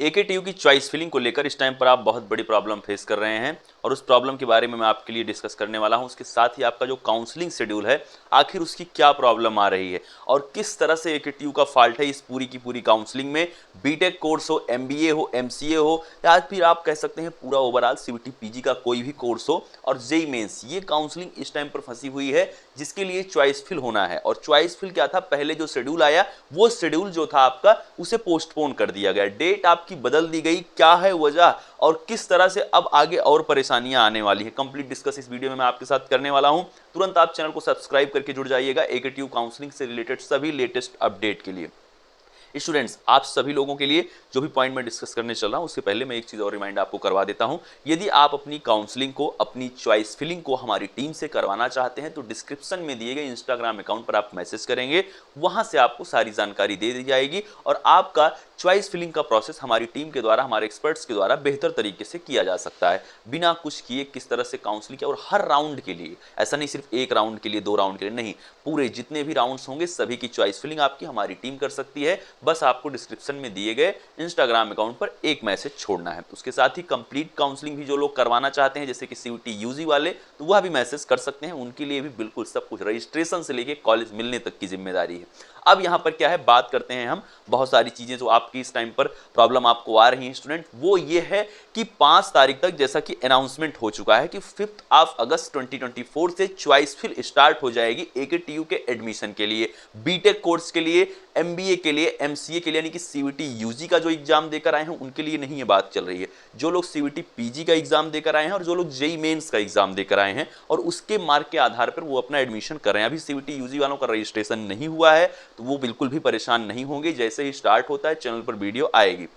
AKTU की choice filling को लेकर इस टाइम पर आप बहुत बड़ी प्रॉब्लम फेस कर रहे हैं और उस प्रॉब्लम के बारे में मैं आपके लिए डिस्कस करने वाला हूं। उसके साथ ही आपका जो काउंसलिंग शेड्यूल है, आखिर उसकी क्या प्रॉब्लम आ रही है और किस तरह से एकेटीयू का फॉल्ट है इस पूरी की पूरी काउंसलिंग में। बीटेक कोर्स हो, एमबीए हो, एमसीए हो या फिर आप कह सकते हैं पूरा ओवरऑल सीयूटी पीजी का कोई भी कोर्स हो और जेईई मेंस, ये काउंसलिंग इस टाइम पर फंसी हुई है जिसके लिए चॉइस फिल होना है। और चॉइस फिल क्या था, पहले जो शेड्यूल आया वो शेड्यूल जो था आपका उसे पोस्टपोन कर दिया गया, डेट आपकी बदल दी गई। क्या है वजह और किस तरह से अब आगे और परेशानियां आने वाली है, कंप्लीट डिस्कस इस वीडियो में मैं आपके साथ करने वाला हूं। तुरंत आप चैनल को सब्सक्राइब करके जुड़ जाइएगा एकेटीयू काउंसलिंग से रिलेटेड सभी लेटेस्ट अपडेट के लिए। स्टूडेंट्स, आप सभी लोगों के लिए जो भी पॉइंट मैं डिस्कस करने चल रहा हूं उससे पहले मैं एक चीज़ और रिमाइंड आपको करवा देता हूं। यदि आप अपनी काउंसलिंग को, अपनी चॉइस फिलिंग को हमारी टीम से करवाना चाहते हैं तो डिस्क्रिप्शन में दिए गए इंस्टाग्राम अकाउंट पर आप मैसेज करेंगे, वहां से आपको सारी जानकारी दे दी जाएगी और आपका चॉइस फिलिंग का प्रोसेस हमारी टीम के द्वारा, हमारे एक्सपर्ट्स के द्वारा बेहतर तरीके से किया जा सकता है, बिना कुछ किए किस तरह से काउंसलिंग किया। और हर राउंड के लिए, ऐसा नहीं सिर्फ एक राउंड के लिए, 2 राउंड के लिए नहीं, पूरे जितने भी राउंड्स होंगे सभी की चॉइस फिलिंग आपकी हमारी टीम कर सकती है। बस आपको डिस्क्रिप्शन में दिए गए इंस्टाग्राम अकाउंट पर एक मैसेज छोड़ना है। उसके साथ ही कंप्लीट काउंसलिंग भी जो लोग करवाना चाहते हैं जैसे कि सीयूटी यूजी वाले, तो वह भी मैसेज कर सकते हैं, उनके लिए भी बिल्कुल सब कुछ रजिस्ट्रेशन से लेके कॉलेज मिलने तक की जिम्मेदारी है। अब यहाँ पर क्या है, बात करते हैं हम बहुत सारी चीजें जो आपकी इस टाइम पर प्रॉब्लम आपको आ रही है स्टूडेंट, वो ये है कि 5 तारीख तक जैसा कि अनाउंसमेंट हो चुका है कि 5 अगस्त 2024 से चॉइस फिल स्टार्ट हो जाएगी एकेटीयू के एडमिशन के लिए, बीटेक कोर्स के लिए, एमबीए के लिए, एमसीए के लिए, यानी कि सीयूटी यूजी का जो एग्जाम देकर आए हैं उनके लिए नहीं ये बात चल रही है। जो लोग सीयूटी पीजी का एग्जाम देकर आए हैं और जो लोग जेईई मेंस का एग्जाम देकर आए हैं और उसके मार्क के आधार पर वो अपना एडमिशन कर रहे हैं, अभी सीयूटी यूजी वालों का रजिस्ट्रेशन नहीं हुआ है तो वो बिल्कुल भी परेशान नहीं होंगे, जैसे ही स्टार्ट होता है चैनल पर वीडियो आएगी।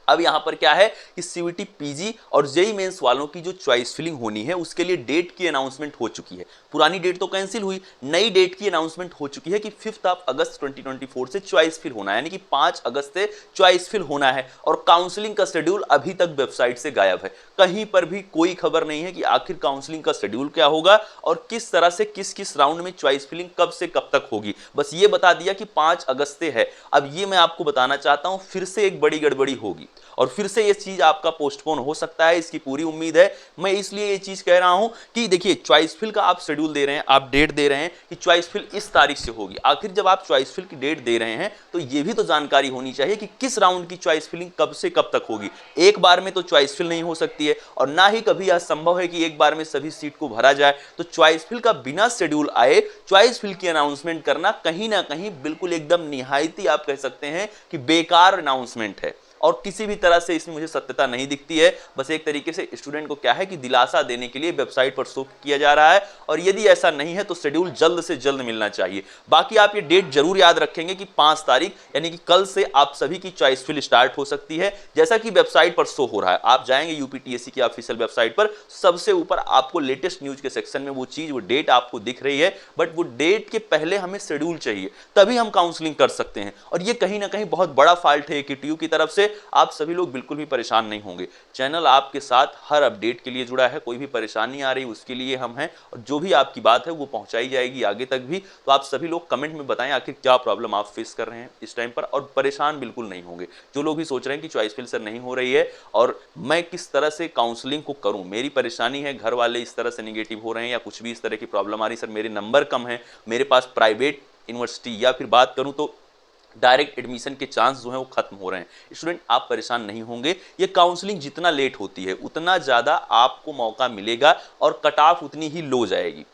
अब यहां पर क्या है कि सीयूटी पीजी और जेईई मेंस वालों की जो चॉइस फिलिंग होनी है उसके लिए डेट की अनाउंसमेंट हो चुकी है। पुरानी डेट तो कैंसिल हुई, नई डेट की अनाउंसमेंट हो चुकी है कि 5 अगस्त 2024 से चॉइस फिल होना है, यानी कि 5 अगस्त से चॉइस फिल होना है। और काउंसलिंग का शेड्यूल अभी तक वेबसाइट से गायब है, कहीं पर भी कोई खबर नहीं है कि आखिर काउंसलिंग का शेड्यूल क्या होगा और किस तरह से किस किस राउंड में चॉइस फिलिंग कब से कब तक होगी। बस ये बता दिया कि 5 अगस्त से है। अब ये मैं आपको बताना चाहता हूं, फिर से एक बड़ी गड़बड़ी होगी और फिर से ये चीज आपका पोस्टपोन हो सकता है, इसकी पूरी उम्मीद है। मैं इसलिए ये चीज कह रहा हूं कि देखिए, चॉइस फिल का आप शेड्यूल दे रहे हैं, आप डेट दे रहे हैं कि चॉइस फिल इस तारीख से होगी। आखिर जब आप चॉइस फिल की डेट दे रहे हैं तो ये भी तो जानकारी होनी चाहिए कि किस राउंड की चॉइस फिलिंग कब से कब तक होगी। एक बार में तो चॉइस फिल नहीं हो सकती है और ना ही कभी यह संभव है कि एक बार में सभी सीट को भरा जाए। तो चॉइस फिल का बिना शेड्यूल आए चॉइस फिल की अनाउंसमेंट करना कहीं ना कहीं बिल्कुल एकदम निहायती, आप कह सकते हैं कि बेकार अनाउंसमेंट है और किसी भी तरह से इसमें मुझे सत्यता नहीं दिखती है। बस एक तरीके से स्टूडेंट को क्या है कि दिलासा देने के लिए वेबसाइट पर शो किया जा रहा है और यदि ऐसा नहीं है तो शेड्यूल जल्द से जल्द मिलना चाहिए। बाकी आप ये डेट जरूर याद रखेंगे कि 5 तारीख यानी कि कल से आप सभी की चॉइस फिल स्टार्ट हो सकती है, जैसा कि वेबसाइट पर शो हो रहा है। आप जाएंगे यूपीटीएससी की ऑफिशियल वेबसाइट पर, सबसे ऊपर आपको लेटेस्ट न्यूज के सेक्शन में वो चीज, वो डेट आपको दिख रही है, बट वो डेट के पहले हमें शेड्यूल चाहिए, तभी हम काउंसलिंग कर सकते हैं। और ये कहीं ना कहीं बहुत बड़ा फॉल्ट है एकेटीयू की तरफ से। आप सभी लोग बिल्कुल भी परेशान नहीं होंगे, चैनल आपके साथ हर अपडेट के लिए जुड़ा है, कोई भी परेशानी आ रही उसके लिए हम हैं और जो भी आपकी बात है वो पहुंचाई जाएगी आगे तक भी। तो आप सभी लोग कमेंट में बताएं आखिर क्या प्रॉब्लम आप फेस कर रहे हैं इस टाइम पर, और परेशान बिल्कुल नहीं होंगे। जो लोग भी सोच रहे हैं कि चॉइस फिल सर नहीं हो रही है और मैं किस तरह से काउंसलिंग को करूं, मेरी परेशानी है, घर वाले इस तरह से निगेटिव हो रहे हैं या कुछ भी इस तरह की प्रॉब्लम आ रही, सर मेरे नंबर कम है, मेरे पास प्राइवेट यूनिवर्सिटी, या फिर बात करूं तो डायरेक्ट एडमिशन के चांस जो है वो खत्म हो रहे हैं। स्टूडेंट, आप परेशान नहीं होंगे, ये काउंसलिंग जितना लेट होती है उतना ज़्यादा आपको मौका मिलेगा और कट ऑफ उतनी ही लो जाएगी,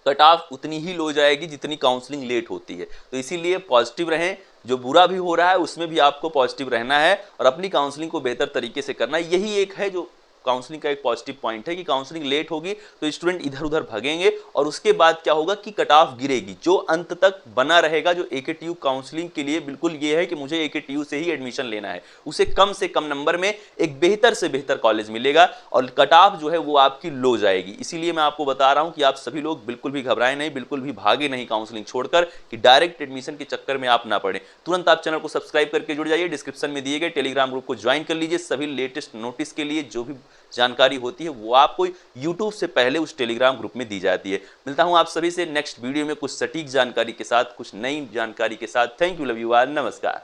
कट ऑफ उतनी ही लो जाएगी जितनी काउंसलिंग लेट होती है। तो इसीलिए पॉजिटिव रहें, जो बुरा भी हो रहा है उसमें भी आपको पॉजिटिव रहना है और अपनी काउंसलिंग को बेहतर तरीके से करना है। यही एक है जो काउंसलिंग का एक पॉजिटिव पॉइंट है कि काउंसलिंग लेट होगी तो स्टूडेंट इधर उधर भागेंगे और उसके बाद क्या होगा कि कट ऑफ गिरेगी, जो अंत तक बना रहेगा, जो एकेटीयू काउंसलिंग के लिए बिल्कुल ये है कि मुझे एकेटीयू से ही एडमिशन लेना है, उसे कम से कम नंबर में एक बेहतर से बेहतर कॉलेज मिलेगा और कट ऑफ जो है वो आपकी लो जाएगी। इसीलिए मैं आपको बता रहा हूं कि आप सभी लोग बिल्कुल भी घबराएं नहीं, बिल्कुल भी भागे नहीं काउंसलिंग छोड़कर कि डायरेक्ट एडमिशन के चक्कर में आप ना पड़े। तुरंत आप चैनल को सब्सक्राइब करके जुड़ जाइए, डिस्क्रिप्शन में दिए गए टेलीग्राम ग्रुप को ज्वाइन कर लीजिए। सभी लेटेस्ट नोटिस के लिए जो भी जानकारी होती है वो आपको YouTube से पहले उस टेलीग्राम ग्रुप में दी जाती है। मिलता हूं आप सभी से नेक्स्ट वीडियो में कुछ सटीक जानकारी के साथ, कुछ नई जानकारी के साथ। Thank you, love you all, नमस्कार।